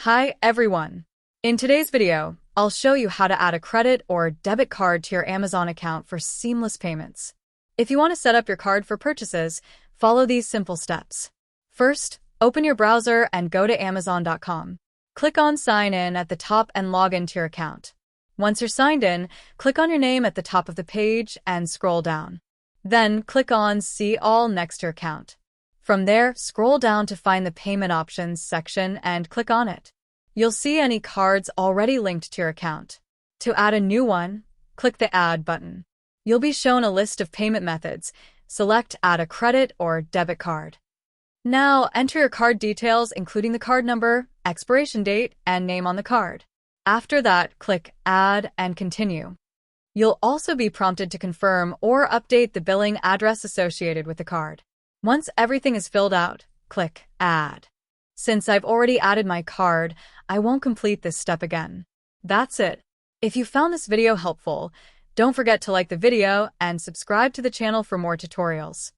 Hi everyone! In today's video, I'll show you how to add a credit or debit card to your Amazon account for seamless payments. If you want to set up your card for purchases, follow these simple steps. First, open your browser and go to Amazon.com. Click on Sign In at the top and log into your account. Once you're signed in, click on your name at the top of the page and scroll down. Then click on See All next to your account. From there, scroll down to find the Payment Options section and click on it. You'll see any cards already linked to your account. To add a new one, click the Add button. You'll be shown a list of payment methods. Select Add a credit or debit card. Now, enter your card details including the card number, expiration date, and name on the card. After that, click Add and Continue. You'll also be prompted to confirm or update the billing address associated with the card. Once everything is filled out, click Add. Since I've already added my card, I won't complete this step again. That's it. If you found this video helpful, don't forget to like the video and subscribe to the channel for more tutorials.